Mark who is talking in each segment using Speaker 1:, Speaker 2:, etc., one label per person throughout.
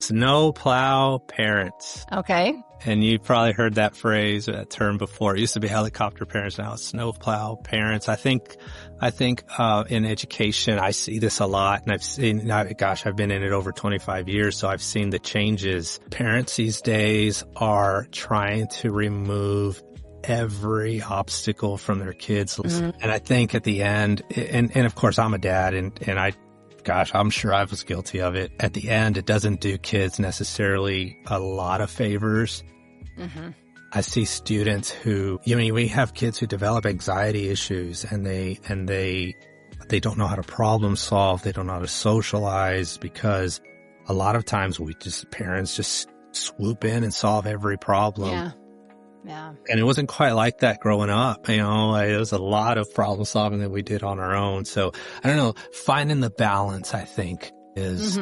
Speaker 1: Snowplow parents.
Speaker 2: Okay.
Speaker 1: And you probably heard that phrase, that term before. It used to be helicopter parents. Now it's snowplow parents. I think, in education, I see this a lot, and I've been in it over 25 years. So I've seen the changes. Parents these days are trying to remove every obstacle from their kids. Mm-hmm. And I think at the end, and of course I'm a dad, and I'm sure I was guilty of it. At the end, it doesn't do kids necessarily a lot of favors. Mm-hmm. I see students who, we have kids who develop anxiety issues, and they don't know how to problem solve. They don't know how to socialize, because a lot of times parents just swoop in and solve every problem.
Speaker 2: Yeah. Yeah.
Speaker 1: And it wasn't quite like that growing up. There was a lot of problem solving that we did on our own. So I don't know, finding the balance, I think, is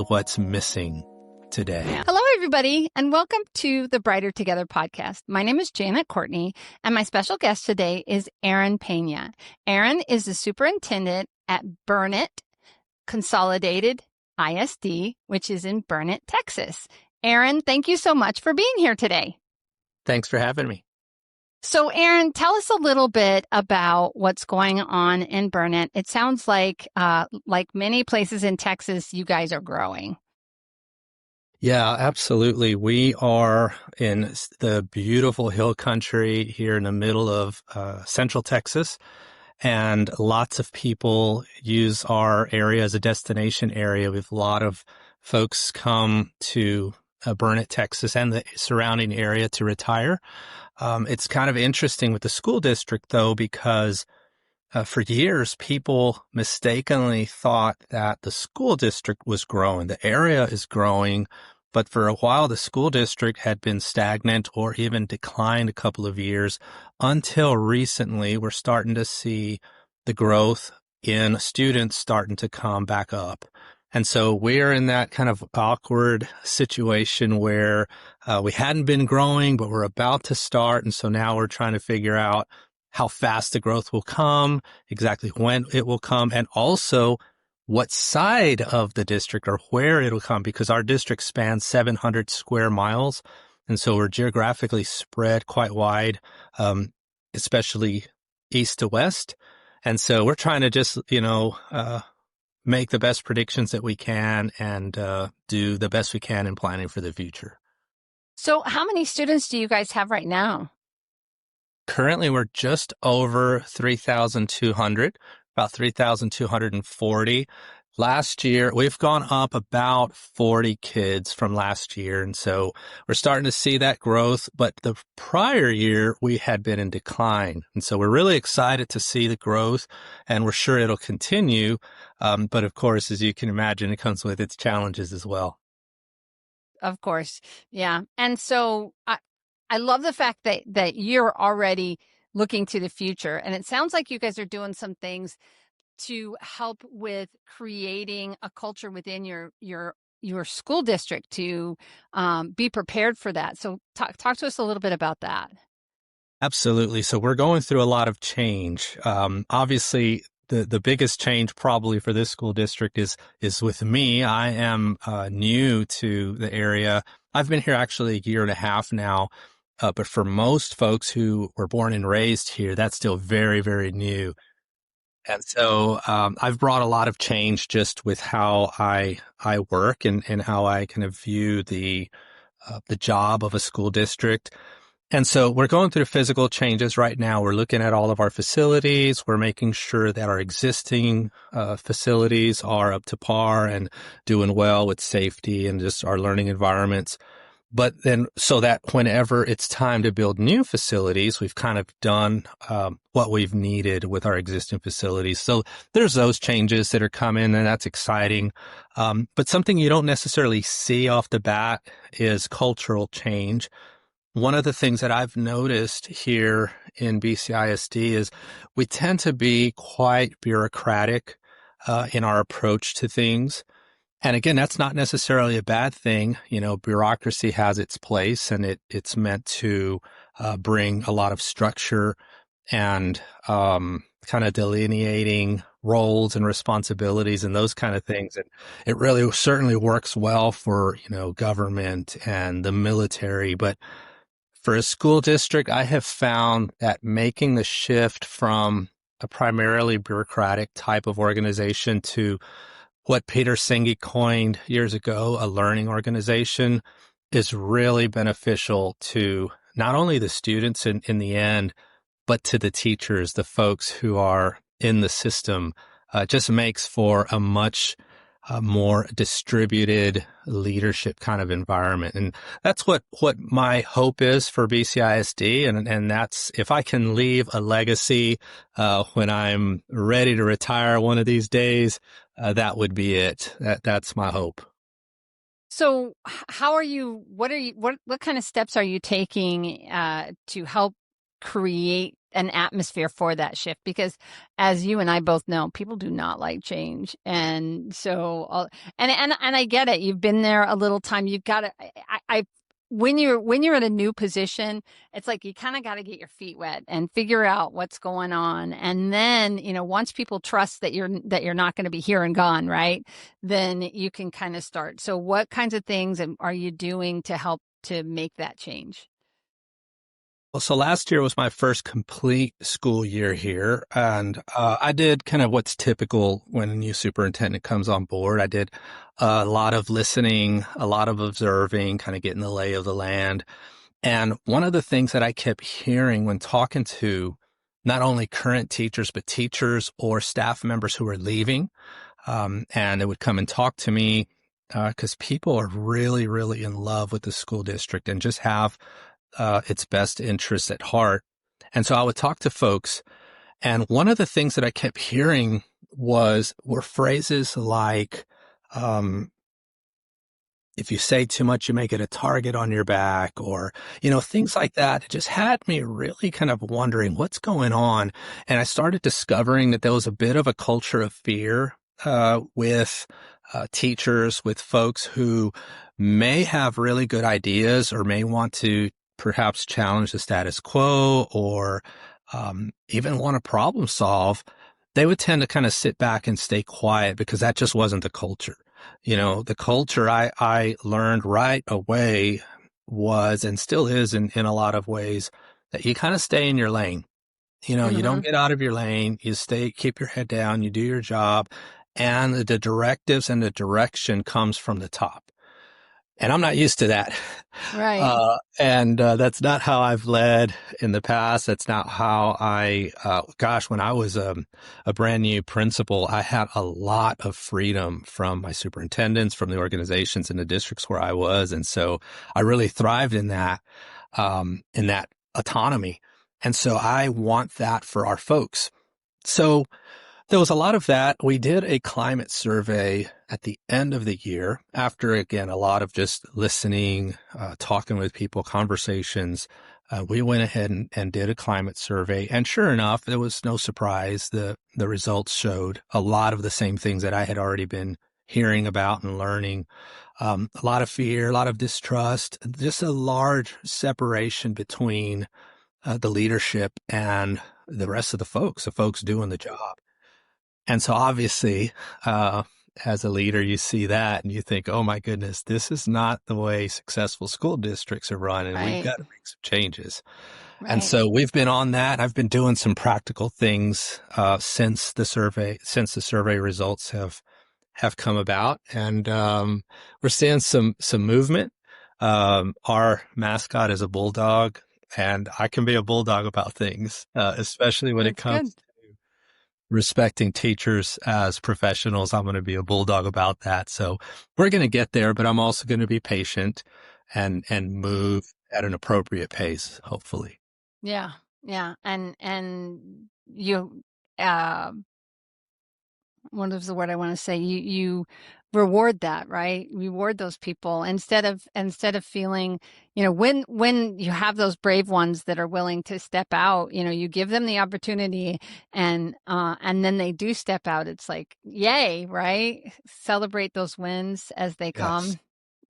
Speaker 1: what's missing today.
Speaker 2: Yeah. Hello, everybody, and welcome to the Brighter Together podcast. My name is Janet Courtney, and my special guest today is Aaron Peña. Aaron is the superintendent at Burnet, Consolidated ISD, which is in Burnet, Texas. Aaron, thank you so much for being here today.
Speaker 1: Thanks for having me.
Speaker 2: So, Aaron, tell us a little bit about what's going on in Burnet. It sounds like many places in Texas, you guys are growing.
Speaker 1: Yeah, absolutely. We are in the beautiful hill country here in the middle of Central Texas, and lots of people use our area as a destination area. We have a lot of folks come to Burnet, Texas, and the surrounding area to retire. It's kind of interesting with the school district, though, because for years, people mistakenly thought that the school district was growing. The area is growing, but for a while, the school district had been stagnant or even declined a couple of years until recently. We're starting to see the growth in students starting to come back up. And so we're in that kind of awkward situation where we hadn't been growing, but we're about to start. And so now we're trying to figure out how fast the growth will come, exactly when it will come, and also what side of the district or where it'll come, because our district spans 700 square miles. And so we're geographically spread quite wide, especially east to west. And so we're trying to just, make the best predictions that we can and do the best we can in planning for the future.
Speaker 2: So how many students do you guys have right now?
Speaker 1: Currently, we're just over 3,200, about 3,240. Last year, we've gone up about 40 kids from last year. And so we're starting to see that growth. But the prior year, we had been in decline. And so we're really excited to see the growth, and we're sure it'll continue. But of course, as you can imagine, it comes with its challenges as well.
Speaker 2: Of course. Yeah. And so I love the fact that you're already looking to the future. And it sounds like you guys are doing some things to help with creating a culture within your school district to be prepared for that. So talk to us a little bit about that.
Speaker 1: Absolutely. So we're going through a lot of change. Obviously, the biggest change probably for this school district is with me. I am new to the area. I've been here actually a year and a half now. But for most folks who were born and raised here, that's still very, very new. And so I've brought a lot of change just with how I work and how I kind of view the job of a school district. And so we're going through physical changes right now. We're looking at all of our facilities. We're making sure that our existing facilities are up to par and doing well with safety and just our learning environments. But then so that whenever it's time to build new facilities, we've kind of done what we've needed with our existing facilities. So there's those changes that are coming, and that's exciting. But something you don't necessarily see off the bat is cultural change. One of the things that I've noticed here in BCISD is we tend to be quite bureaucratic in our approach to things. And again, that's not necessarily a bad thing. Bureaucracy has its place, and it's meant to bring a lot of structure and kind of delineating roles and responsibilities and those kind of things. And it really certainly works well for, government and the military. But for a school district, I have found that making the shift from a primarily bureaucratic type of organization to what Peter Senge coined years ago, a learning organization, is really beneficial to not only the students in the end, but to the teachers, the folks who are in the system. Just makes for a much more distributed leadership kind of environment. And that's what my hope is for BCISD. And that's, if I can leave a legacy when I'm ready to retire one of these days, that would be it. That's my hope.
Speaker 2: So how are you, what kind of steps are you taking to help create an atmosphere for that shift? Because as you and I both know, people do not like change. And so, and I get it. You've been there a little time. You've got to, when you're in a new position, it's like you kind of got to get your feet wet and figure out what's going on. And then, once people trust that you're not going to be here and gone, right? Then you can kind of start. So what kinds of things are you doing to help to make that change?
Speaker 1: Well, so last year was my first complete school year here, and I did kind of what's typical when a new superintendent comes on board. I did a lot of listening, a lot of observing, kind of getting the lay of the land. And one of the things that I kept hearing when talking to not only current teachers, but teachers or staff members who are leaving, and they would come and talk to me because people are really, really in love with the school district and just have its best interests at heart. And so I would talk to folks, and one of the things that I kept hearing were phrases like, if you say too much, you make it a target on your back, or, things like that. It just had me really kind of wondering what's going on. And I started discovering that there was a bit of a culture of fear with teachers, with folks who may have really good ideas or may want to perhaps challenge the status quo or even want to problem solve. They would tend to kind of sit back and stay quiet because that just wasn't the culture. The culture I learned right away was, and still is in a lot of ways, that you kind of stay in your lane. You don't
Speaker 2: Mm-hmm.
Speaker 1: get out of your lane. You keep your head down, you do your job, and the directives and the direction comes from the top. And I'm not used to that.
Speaker 2: Right.
Speaker 1: And that's not how I've led in the past. That's not how when I was a brand new principal, I had a lot of freedom from my superintendents, from the organizations and the districts where I was. And so I really thrived in that autonomy. And so I want that for our folks. So there was a lot of that. We did a climate survey at the end of the year after, again, a lot of just listening, talking with people, conversations. We went ahead and did a climate survey. And sure enough, there was no surprise. The results showed a lot of the same things that I had already been hearing about and learning. A lot of fear, a lot of distrust, just a large separation between the leadership and the rest of the folks doing the job. And so obviously, as a leader, you see that and you think, oh my goodness, this is not the way successful school districts are run, and we've
Speaker 2: Right.
Speaker 1: got to make some changes. And
Speaker 2: Right.
Speaker 1: so we've been on that. I've been doing some practical things since the survey results have come about, and we're seeing some movement. Our mascot is a bulldog, and I can be a bulldog about things, especially when it
Speaker 2: That's
Speaker 1: comes
Speaker 2: good.
Speaker 1: respecting teachers as professionals. I'm going to be a bulldog about that. So we're going to get there, but I'm also going to be patient and move at an appropriate pace, hopefully.
Speaker 2: Yeah. Yeah. And you, uh, what is the word I want to say? You reward that, right? Reward those people instead of feeling, when you have those brave ones that are willing to step out, you give them the opportunity and then they do step out. It's like, yay, right? Celebrate those wins as they
Speaker 1: Yes,
Speaker 2: come.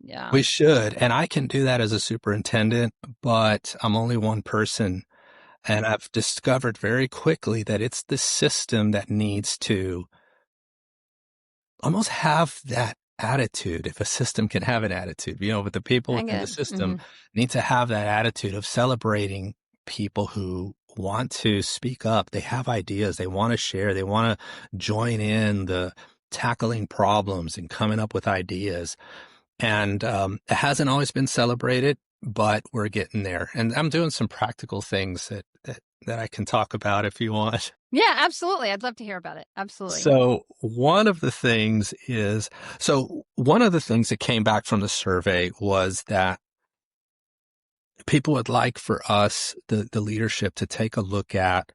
Speaker 2: Yeah.
Speaker 1: we should. And I can do that as a superintendent, but I'm only one person. And I've discovered very quickly that it's the system that needs to almost have that attitude, if a system can have an attitude, but the people
Speaker 2: I
Speaker 1: within the
Speaker 2: get it.
Speaker 1: system need to have that attitude of celebrating people who want to speak up. They have ideas. They want to share. They want to join in the tackling problems and coming up with ideas. And it hasn't always been celebrated, but we're getting there. And I'm doing some practical things that I can talk about if you want.
Speaker 2: Yeah, absolutely. I'd love to hear about it. Absolutely.
Speaker 1: So one of the things that came back from the survey was that people would like for us, the leadership, to take a look at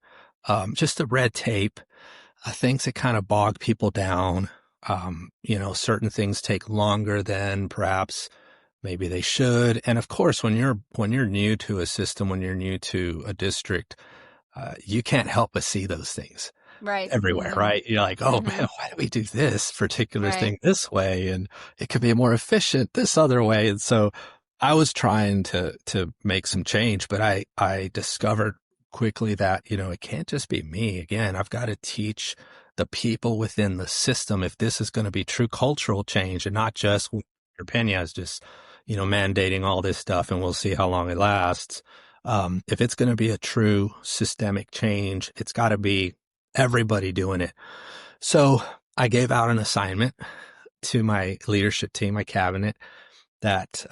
Speaker 1: just the red tape, things that kind of bog people down. Certain things take longer than perhaps maybe they should. And of course, when you're new to a system, when you're new to a district, you can't help but see those things
Speaker 2: Right.
Speaker 1: everywhere, right? You're like, oh man, why do we do this particular
Speaker 2: Right.
Speaker 1: thing this way? And it could be more efficient this other way. And so I was trying to make some change, but I discovered quickly that, it can't just be me. Again, I've got to teach the people within the system if this is going to be true cultural change and not just Aaron Peña is just, mandating all this stuff and we'll see how long it lasts. If it's going to be a true systemic change, it's got to be everybody doing it. So I gave out an assignment to my leadership team, my cabinet, that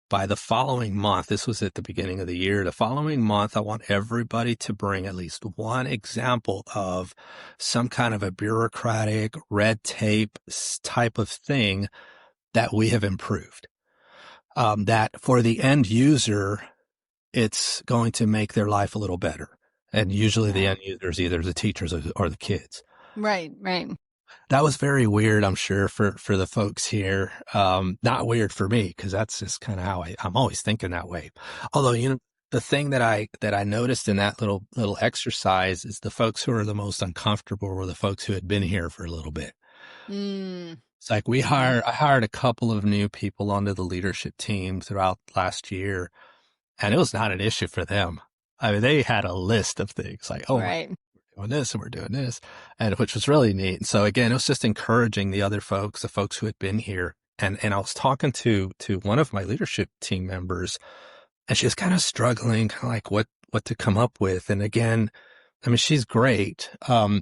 Speaker 1: by the following month, this was at the beginning of the year, the following month, I want everybody to bring at least one example of some kind of a bureaucratic red tape type of thing that we have improved. That for the end user, it's going to make their life a little better. And usually the end user is either the teachers or the kids.
Speaker 2: Right. Right.
Speaker 1: That was very weird, I'm sure, for the folks here. Not weird for me, because that's just kind of how I'm always thinking that way. Although, the thing that I noticed in that little exercise is the folks who are the most uncomfortable were the folks who had been here for a little bit. It's like I hired a couple of new people onto the leadership team throughout last year, and it was not an issue for them. I mean, they had a list of things like, oh my,
Speaker 2: Right.
Speaker 1: we're doing this and we're doing this, and which was really neat. And so again, it was just encouraging the other folks, the folks who had been here. And I was talking to one of my leadership team members, and she was kind of struggling, kind of like what to come up with. And again, I mean, she's great.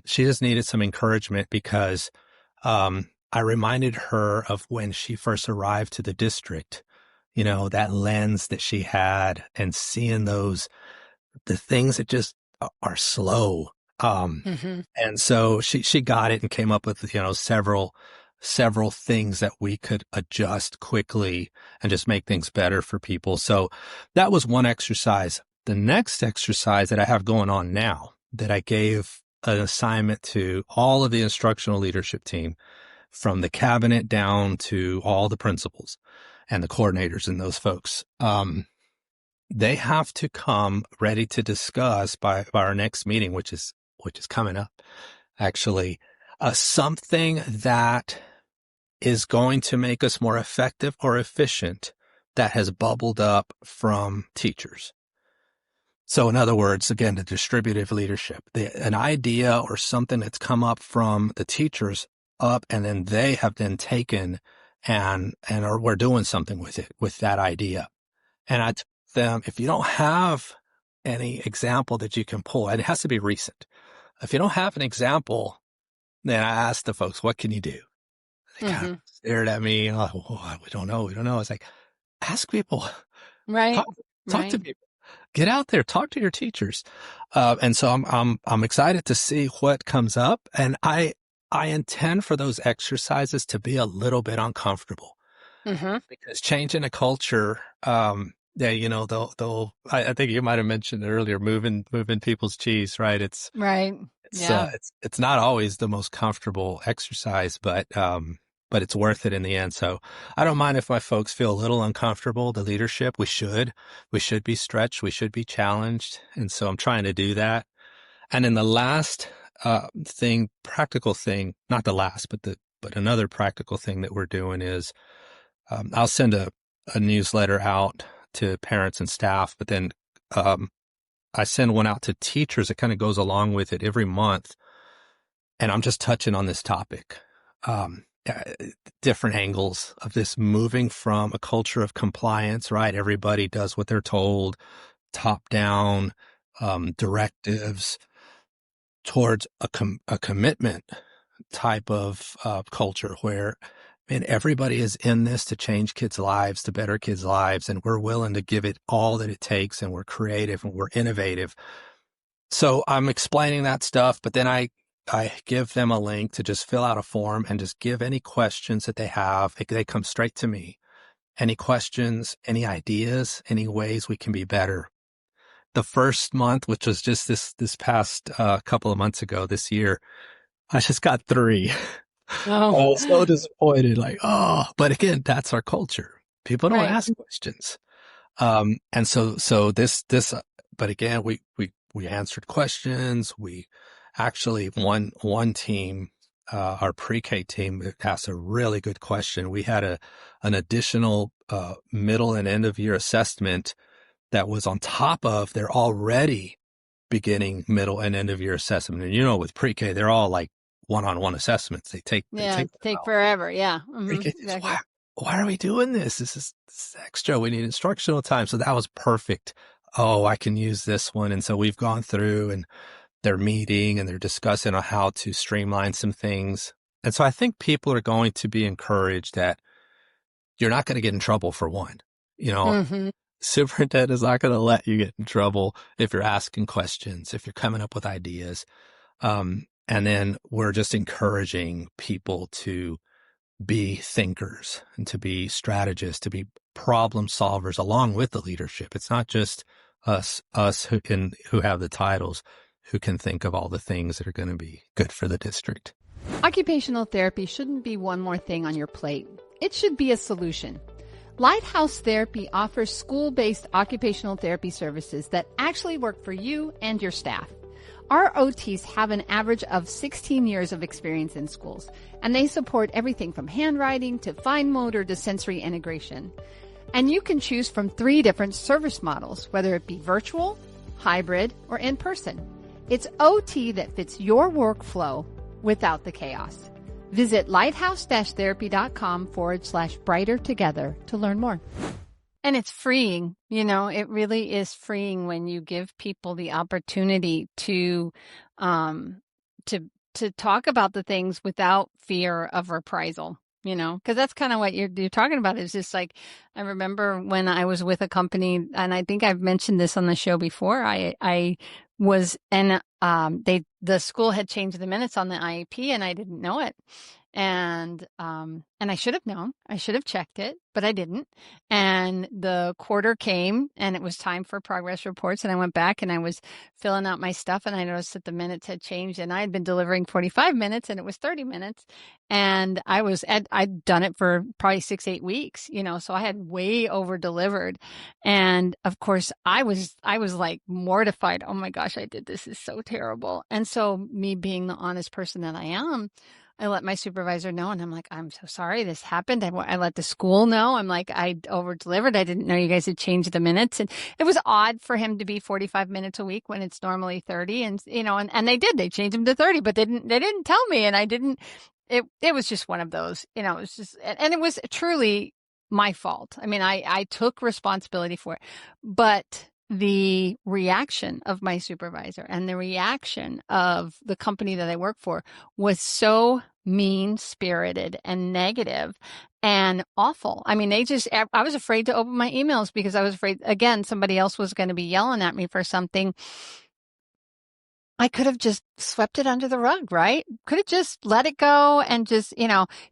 Speaker 1: She just needed some encouragement because I reminded her of when she first arrived to the district, that lens that she had and seeing the things that just are slow. And so she got it and came up with, several things that we could adjust quickly and just make things better for people. So that was one exercise. The next exercise that I have going on now that I gave an assignment to all of the instructional leadership team, from the cabinet down to all the principals and the coordinators and those folks. They have to come ready to discuss by our next meeting, which is coming up, actually, something that is going to make us more effective or efficient that has bubbled up from teachers. So in other words, again, the distributive leadership, an idea or something that's come up from the teachers up, and then they have then taken we're doing something with it, with that idea. And I told them, if you don't have any example that you can pull, and it has to be recent. If you don't have an example, then I asked the folks, what can you do? They kind of stared at me, we don't know. It's like, ask people,
Speaker 2: Right.
Speaker 1: talk to people, get out there, talk to your teachers. And so I'm excited to see what comes up. And I intend for those exercises to be a little bit uncomfortable, because changing a culture, I think you might have mentioned earlier, moving people's cheese, right?
Speaker 2: Right. Yeah.
Speaker 1: It's not always the most comfortable exercise, but it's worth it in the end. So I don't mind if my folks feel a little uncomfortable. The leadership, we should be stretched. We should be challenged. And so I'm trying to do that. And then the last practical thing, not the last, but another practical thing that we're doing is, I'll send a newsletter out to parents and staff, but then, I send one out to teachers. It kind of goes along with it every month. And I'm just touching on this topic, different angles of this, moving from a culture of compliance, right? Everybody does what they're told, top down, directives, towards a commitment type of culture where, man, everybody is in this to change kids' lives, to better kids' lives, and we're willing to give it all that it takes, and we're creative and we're innovative. So I'm explaining that stuff, but then I give them a link to just fill out a form and just give any questions that they have. They come straight to me. Any questions, any ideas, any ways we can be better. The first month, which was just this past couple of months ago this year, I just got 3.
Speaker 2: Oh,
Speaker 1: I was so disappointed, like, oh, but again, that's our culture. People don't
Speaker 2: right.
Speaker 1: ask questions. And so this, but again, we answered questions. We actually, one team, our pre-K team asked a really good question. We had an additional, middle and end of year assessment that was on top of their already beginning, middle and end of year assessment. And with pre-K, they're all like one-on-one assessments. They take
Speaker 2: Forever. Yeah.
Speaker 1: Pre-K,
Speaker 2: Exactly.
Speaker 1: why are we doing this? This is extra. We need instructional time. So that was perfect. Oh, I can use this one. And so we've gone through and they're meeting and they're discussing on how to streamline some things. And so I think people are going to be encouraged that you're not going to get in trouble for one.
Speaker 2: Mm-hmm.
Speaker 1: Superintendent is not going to let you get in trouble if you're asking questions, if you're coming up with ideas. And then we're just encouraging people to be thinkers and to be strategists, to be problem solvers along with the leadership. It's not just us who have the titles, who can think of all the things that are going to be good for the district.
Speaker 2: Occupational therapy shouldn't be one more thing on your plate. It should be a solution. Lighthouse Therapy offers school-based occupational therapy services that actually work for you and your staff. Our OTs have an average of 16 years of experience in schools, and they support everything from handwriting to fine motor to sensory integration. And you can choose from 3 different service models, whether it be virtual, hybrid, or in person. It's OT that fits your workflow without the chaos. Visit lighthouse-therapy.com/brighter together to learn more. And it's freeing, it really is freeing when you give people the opportunity to talk about the things without fear of reprisal, because that's kind of what you're talking about. Is just like, I remember when I was with a company, and I think I've mentioned this on the show before, I was, and the school had changed the minutes on the IEP and I didn't know it. And I should have known. I should have checked it, but I didn't. And the quarter came and it was time for progress reports. And I went back and I was filling out my stuff and I noticed that the minutes had changed and I had been delivering 45 minutes and it was 30 minutes. And I'd done it for probably 6-8 weeks, so I had way over delivered. And of course I was like mortified. Oh my gosh, I did this. Is so terrible. And so me being the honest person that I am, I let my supervisor know and I'm like, I'm so sorry this happened. I let the school know. I'm like, I over delivered. I didn't know you guys had changed the minutes. And it was odd for him to be 45 minutes a week when it's normally 30. And, and they did, they changed him to 30, but they didn't tell me. And I didn't, it was just one of those, it was just, and it was truly my fault. I mean, I took responsibility for it, but the reaction of my supervisor and the reaction of the company that I work for was so mean-spirited and negative and awful. I mean, I was afraid to open my emails because I was afraid, again, somebody else was going to be yelling at me for something. I could have just swept it under the rug, right? Could have just let it go and just,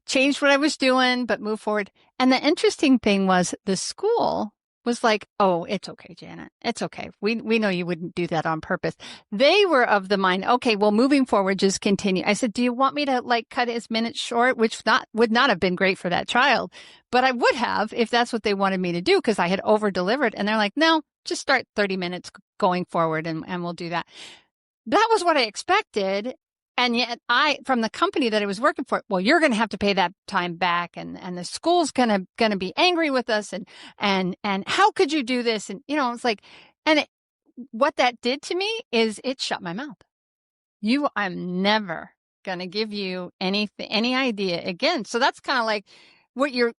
Speaker 2: changed what I was doing, but move forward. And the interesting thing was the school was like, oh, it's okay, Janet. It's okay. We know you wouldn't do that on purpose. They were of the mind, okay, well, moving forward, just continue. I said, do you want me to cut his minutes short? Which would not have been great for that child, but I would have if that's what they wanted me to do because I had over delivered. And they're like, no, just start 30 minutes going forward and we'll do that. That was what I expected. And yet from the company that I was working for, well, you're going to have to pay that time back and the school's going to be angry with us. And how could you do this? And, it's like, and what that did to me is it shut my mouth. I'm never going to give you any idea again. So that's kind of like what you're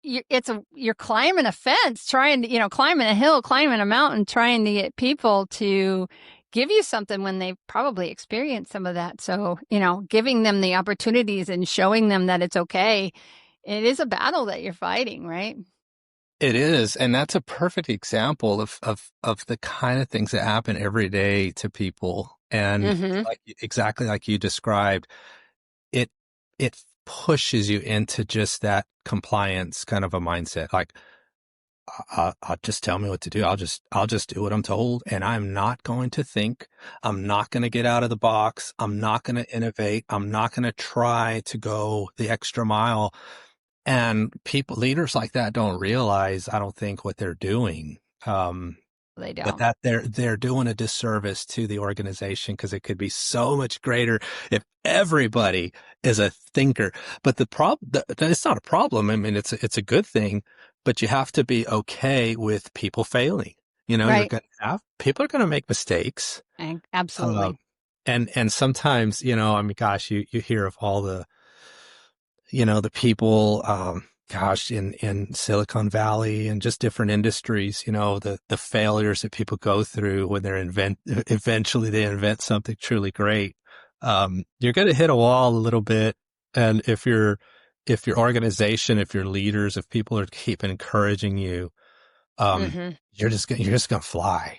Speaker 2: climbing a fence, trying to, climbing a hill, climbing a mountain, trying to get people to give you something when they've probably experienced some of that. So, giving them the opportunities and showing them that it's okay. It is a battle that you're fighting, right?
Speaker 1: It is, and that's a perfect example of the kind of things that happen every day to people. And
Speaker 2: Mm-hmm.
Speaker 1: exactly like you described, it it pushes you into just that compliance kind of a mindset. Like, I'll just tell me what to do. I'll just do what I'm told, and I'm not going to think. I'm not going to get out of the box. I'm not going to innovate. I'm not going to try to go the extra mile. And leaders like that don't realize, I don't think, what they're doing.
Speaker 2: They
Speaker 1: But
Speaker 2: don't.
Speaker 1: that they're doing a disservice to the organization, because it could be so much greater if everybody is a thinker. But the problem, it's not a problem. I mean, it's a good thing, but you have to be okay with people failing. You're
Speaker 2: Right.
Speaker 1: going to have people are going to make mistakes. Um,
Speaker 2: Absolutely.
Speaker 1: and sometimes, I mean, gosh, you hear of all the people, gosh, in Silicon Valley and just different industries, the failures that people go through when eventually they invent something truly great. You're going to hit a wall a little bit. And if your organization, if your leaders, if people are keep encouraging you,
Speaker 2: Mm-hmm.
Speaker 1: you're just going to fly.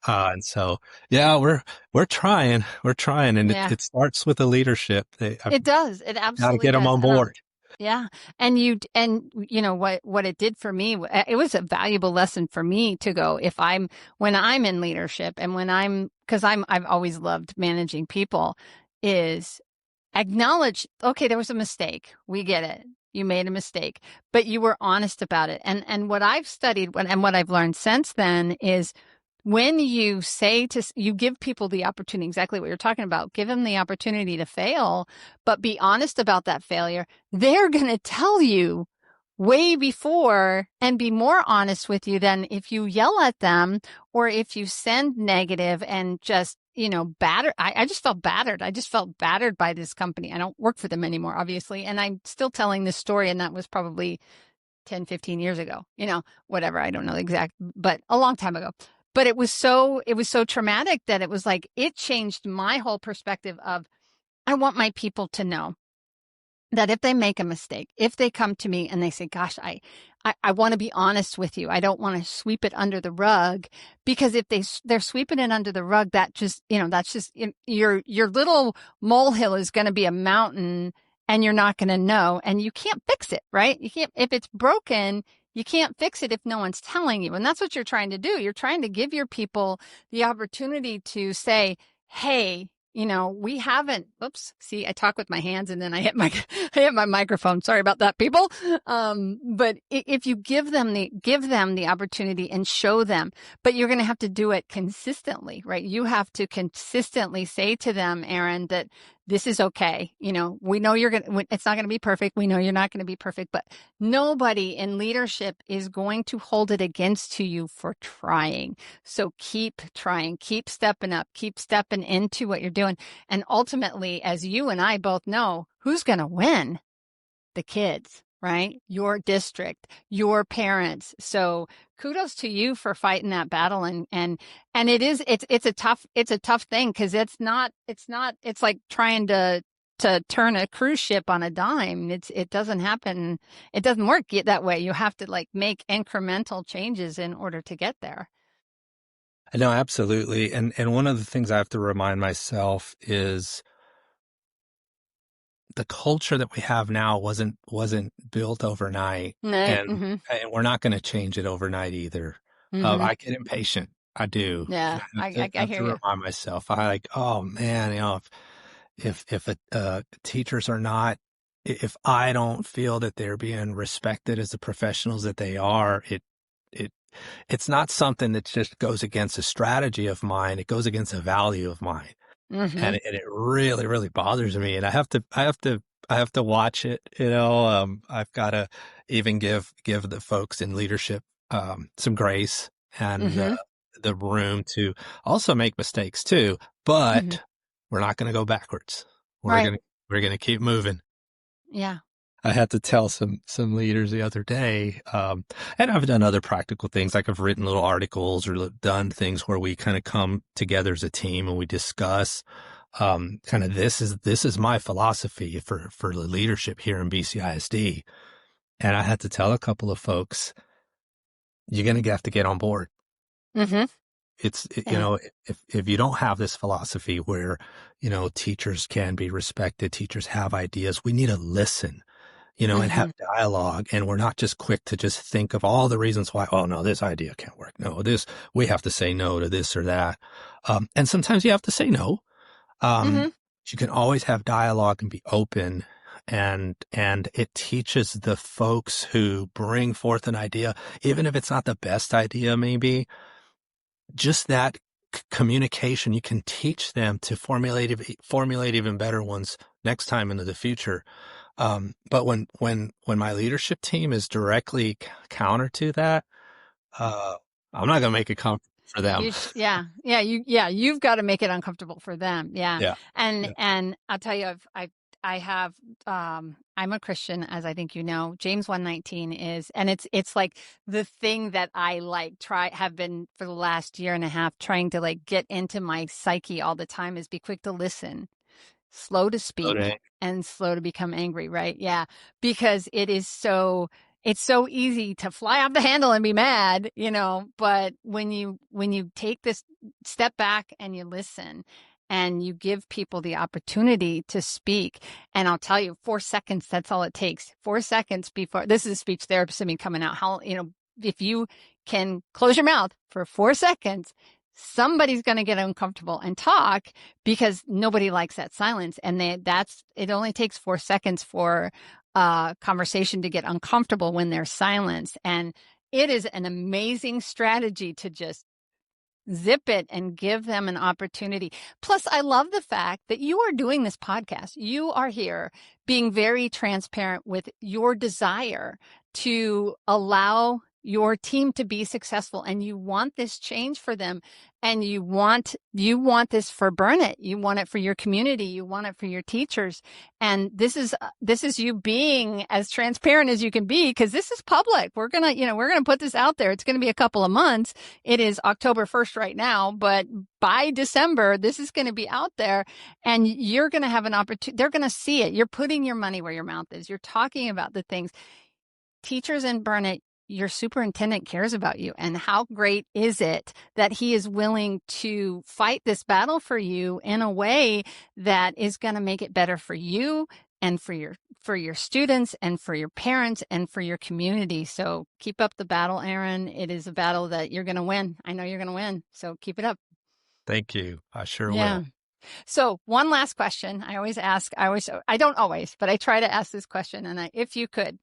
Speaker 1: And so, yeah, we're trying, and
Speaker 2: Yeah.
Speaker 1: it starts with the leadership. I've
Speaker 2: It does. It
Speaker 1: got to
Speaker 2: absolutely
Speaker 1: get them
Speaker 2: does.
Speaker 1: on board.
Speaker 2: Yeah. What it did for me, it was a valuable lesson for me to go when I'm in leadership and because I've always loved managing people, is acknowledge, okay, there was a mistake. We get it. You made a mistake, but you were honest about it. And what I've studied and what I've learned since then is when you give people the opportunity, exactly what you're talking about, give them the opportunity to fail, but be honest about that failure, they're going to tell you way before and be more honest with you than if you yell at them or if you send negative and just, batter. I just felt battered. I just felt battered by this company. I don't work for them anymore, obviously. And I'm still telling this story. And that was probably 10, 15 years ago, whatever. I don't know the exact, but a long time ago. But it was so traumatic that it was like, it changed my whole perspective of, I want my people to know that if they make a mistake, if they come to me and they say, gosh, I want to be honest with you. I don't want to sweep it under the rug, because if they're sweeping it under the rug, that's just your little molehill is going to be a mountain, and you're not going to know, and you can't fix it, right? You can't, if it's broken, you can't fix it if no one's telling you. And that's what you're trying to do. You're trying to give your people the opportunity to say, hey, we haven't, oops, see, I talk with my hands and then I hit I hit my microphone. Sorry about that, people. But if you give them the opportunity and show them, but you're going to have to do it consistently, right? You have to consistently say to them, Aaron, that this is okay. We know it's not going to be perfect. We know you're not going to be perfect, but nobody in leadership is going to hold it against you for trying. So keep trying, keep stepping up, keep stepping into what you're doing. And ultimately, as you and I both know, who's going to win? The kids, right? Your district, your parents. So kudos to you for fighting that battle. And it's a tough thing, because it's like trying to turn a cruise ship on a dime. It doesn't happen. It doesn't work that way. You have to like make incremental changes in order to get there.
Speaker 1: No, absolutely. And one of the things I have to remind myself is the culture that we have now wasn't built overnight,
Speaker 2: No. Mm-hmm.
Speaker 1: and we're not going to change it overnight either.
Speaker 2: Mm-hmm.
Speaker 1: I get impatient. I do. And
Speaker 2: Yeah.
Speaker 1: I
Speaker 2: I
Speaker 1: have
Speaker 2: hear
Speaker 1: to
Speaker 2: you.
Speaker 1: remind myself. I like, oh man, if teachers are not, if I don't feel that they're being respected as the professionals that they are, it it's not something that just goes against a strategy of mine. It goes against a value of mine.
Speaker 2: Mm-hmm.
Speaker 1: And it really, really bothers me. And I have to watch it. I've got to even give the folks in leadership, some grace. And,
Speaker 2: Mm-hmm.
Speaker 1: the room to also make mistakes too,
Speaker 2: Hmm.
Speaker 1: but we're not going to go backwards. We're
Speaker 2: Right.
Speaker 1: going to, we're going to keep moving.
Speaker 2: Yeah.
Speaker 1: I had to tell some leaders the other day, and I've done other practical things, like I've written little articles or done things where we kind of come together as a team and we discuss, kind of this is my philosophy for the leadership here in BCISD. And I had to tell a couple of folks, you're going to have to get on board.
Speaker 2: Hmm.
Speaker 1: You
Speaker 2: Yeah.
Speaker 1: know, if you don't have this philosophy where, you know, teachers can be respected, teachers have ideas, we need to listen, you know, and have
Speaker 2: Hmm.
Speaker 1: dialogue. And we're not just quick to just think of all the reasons why, oh no, this idea can't work. No, we have to say no to this or that. And sometimes you have to say no.
Speaker 2: Hmm.
Speaker 1: You can always have dialogue and be open. And it teaches the folks who bring forth an idea, even if it's not the best idea, maybe just that communication, you can teach them to formulate even better ones next time into the future. But when my leadership team is directly counter to that, uh, I'm not going to make it comfortable for them.
Speaker 2: You've got to make it uncomfortable for them. Yeah.
Speaker 1: Yeah.
Speaker 2: And
Speaker 1: Yeah.
Speaker 2: I'll tell you, I have, I'm a Christian, as I think you know. James 1:19 is, and it's like the thing that I like have been for the last year and a half trying to like get into my psyche all the time is be quick to listen, slow to speak,
Speaker 1: Okay.
Speaker 2: and slow to become angry, right? Yeah. Because it's so easy to fly off the handle and be mad, but when you take this step back and you listen and you give people the opportunity to speak, and I'll tell you, 4 seconds, that's all it takes. 4 seconds before this is speech therapist in me coming out. If you can close your mouth for 4 seconds, somebody's going to get uncomfortable and talk because nobody likes that silence. And it only takes 4 seconds for a conversation to get uncomfortable when there's silence. And it is an amazing strategy to just zip it and give them an opportunity. Plus, I love the fact that you are doing this podcast. You are here being very transparent with your desire to allow your team to be successful, and you want this change for them, and you want this for Burnet. You want it for your community. You want it for your teachers. And this is you being as transparent as you can be, because this is public. We're gonna put this out there. It's gonna be a couple of months. It is October 1st right now, but by December, this is going to be out there, and you're going to have an opportunity. They're going to see it. You're putting your money where your mouth is. You're talking about the things. Teachers in Burnet, your superintendent cares about you. And how great is it that he is willing to fight this battle for you in a way that is going to make it better for you and for your students and for your parents and for your community. So keep up the battle, Aaron. It is a battle that you're going to win. I know you're going to win. So keep it up.
Speaker 1: Thank you. I sure
Speaker 2: Yeah.
Speaker 1: will.
Speaker 2: So one last question. I don't always, but I try to ask this question. And if you could,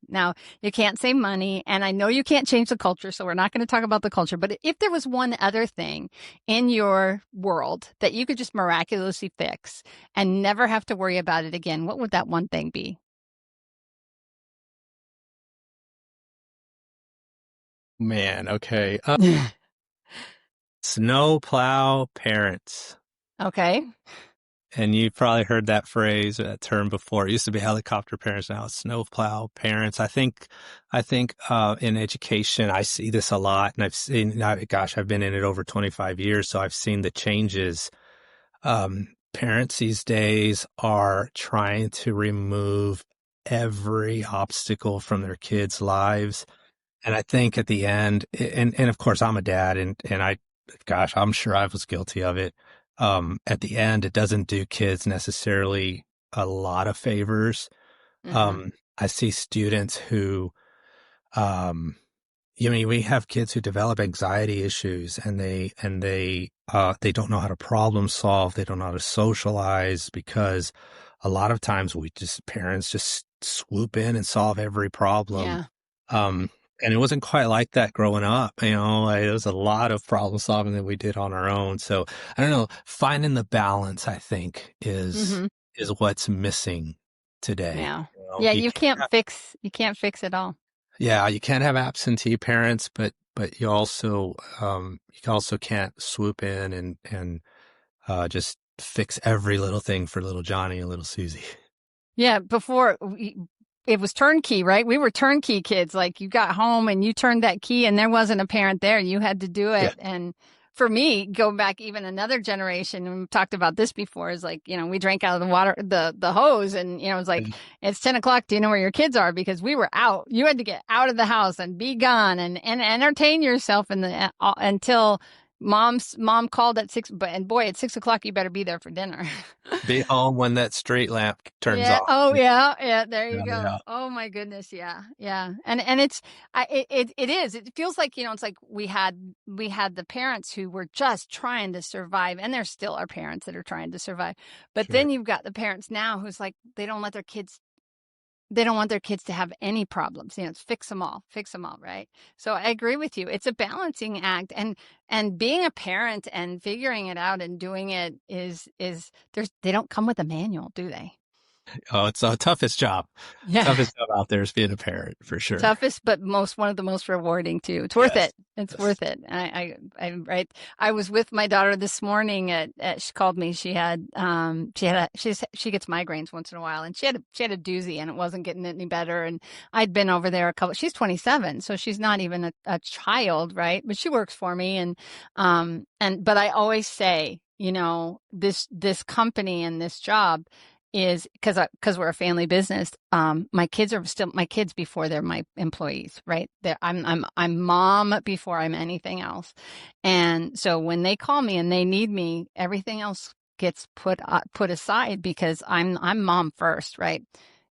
Speaker 2: now you can't say money, and I know you can't change the culture, so we're not going to talk about the culture, but if there was one other thing in your world that you could just miraculously fix and never have to worry about it again, what would that one thing be?
Speaker 1: Man. Okay. Snowplow parents.
Speaker 2: Okay.
Speaker 1: And you've probably heard that phrase or that term before. It used to be helicopter parents. Now it's snowplow parents. I think, in education, I see this a lot, and I've been in it over 25 years. So I've seen the changes. Parents these days are trying to remove every obstacle from their kids' lives. And I think at the end, and of course I'm a dad, gosh, I'm sure I was guilty of it. At the end, it doesn't do kids necessarily a lot of favors.
Speaker 2: Mm-hmm.
Speaker 1: I see students who, um, we have kids who develop anxiety issues, and they don't know how to problem solve. They don't know how to socialize, because a lot of times parents just swoop in and solve every problem.
Speaker 2: Yeah.
Speaker 1: Um, and it wasn't quite like that growing up. There was a lot of problem solving that we did on our own. So I don't know, finding the balance, I think,
Speaker 2: Mm-hmm.
Speaker 1: is what's missing today.
Speaker 2: Yeah. Yeah.
Speaker 1: You
Speaker 2: You
Speaker 1: can't
Speaker 2: can't fix it all.
Speaker 1: yeah, you can't have absentee parents, but but you also can't swoop in and just fix every little thing for little Johnny and little Susie.
Speaker 2: Yeah, it was turnkey, right? We were turnkey kids. Like you got home and you turned that key and there wasn't a parent there. You had to do
Speaker 1: Yeah.
Speaker 2: it. And for me, go back even another generation, and we've talked about this before, is like, we drank out of the water, the hose, and it's like, it's 10 o'clock. Do you know where your kids are? Because we were out. You had to get out of the house and be gone and entertain yourself until mom called at 6, and boy, at 6 o'clock, you better be there for dinner.
Speaker 1: Be home when that street lamp turns
Speaker 2: Yeah.
Speaker 1: off.
Speaker 2: Oh, yeah. Yeah. There you
Speaker 1: Yeah,
Speaker 2: go.
Speaker 1: yeah,
Speaker 2: Oh my goodness. Yeah. Yeah. And it is. It feels like it's like we had the parents who were just trying to survive, and there still are parents that are trying to survive. But
Speaker 1: sure.
Speaker 2: then you've got the parents now who's like they don't want their kids to have any problems. It's fix them all, right? So I agree with you. It's a balancing act, and being a parent and figuring it out and doing it they don't come with a manual, do they?
Speaker 1: Oh, it's the toughest job.
Speaker 2: Yeah.
Speaker 1: Toughest job out there is being a parent for sure.
Speaker 2: Toughest, but one of the most rewarding too. It's worth
Speaker 1: Yes.
Speaker 2: it. It's
Speaker 1: Yes.
Speaker 2: worth it. Right. I was with my daughter this morning she called me. She gets migraines once in a while, and she had a doozy, and it wasn't getting any better. And I'd been over there she's 27, so she's not even a child, right? But she works for me. But I always say, this company and this job is because we're a family business. My kids are still my kids before they're my employees, right? I'm mom before I'm anything else. And so when they call me and they need me, everything else gets put aside because I'm mom first, right?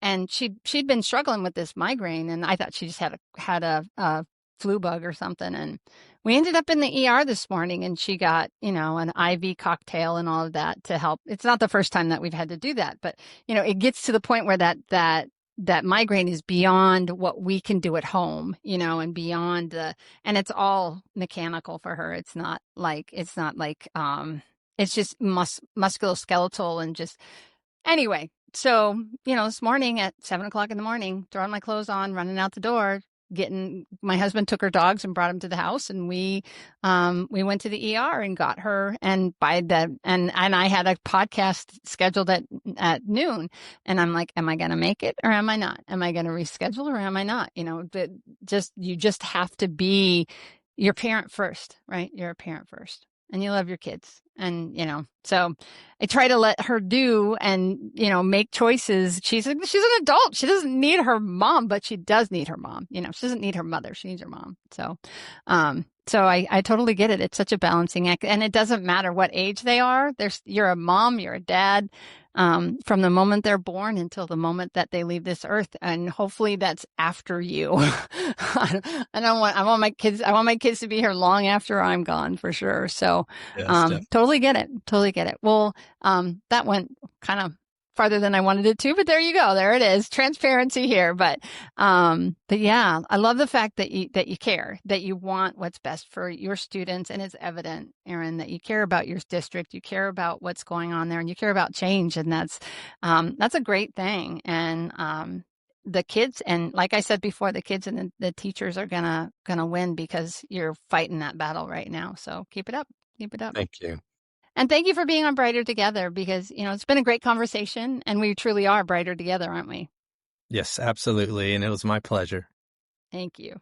Speaker 2: And she'd been struggling with this migraine, and I thought she just had a flu bug or something. And we ended up in the ER this morning, and she got, an IV cocktail and all of that to help. It's not the first time that we've had to do that, but it gets to the point where that migraine is beyond what we can do at home, and beyond and it's all mechanical for her. It's not like it's just musculoskeletal and just anyway. So, this morning at 7 o'clock in the morning, throwing my clothes on, running out the door, my husband took her dogs and brought them to the house, and we went to the ER and got her. And and I had a podcast scheduled at noon, and I'm like, am I going to make it or am I not? Am I going to reschedule or am I not? You just have to be your parent first, right? You're a parent first, and you love your kids. And, so I try to let her do and, make choices. She's an adult. She doesn't need her mom, but she does need her mom. She doesn't need her mother. She needs her mom. So I totally get it. It's such a balancing act, and it doesn't matter what age they are. You're a mom, you're a dad, from the moment they're born until the moment that they leave this earth. And hopefully that's after you. I want my kids to be here long after I'm gone for sure. So,
Speaker 1: Yes, definitely.
Speaker 2: totally get it. Totally get it. Well, that went kind of farther than I wanted it to, but there you go. There it is. Transparency here. But yeah, I love the fact that you care, that you want what's best for your students. And it's evident, Aaron, that you care about your district, you care about what's going on there, and you care about change. And that's a great thing. And, the kids, and like I said before, the kids and the teachers are gonna win because you're fighting that battle right now. So keep it up. Keep it up.
Speaker 1: Thank you.
Speaker 2: And thank you for being on Brighter Together, because, it's been a great conversation, and we truly are brighter together, aren't we?
Speaker 1: Yes, absolutely. And it was my pleasure.
Speaker 2: Thank you.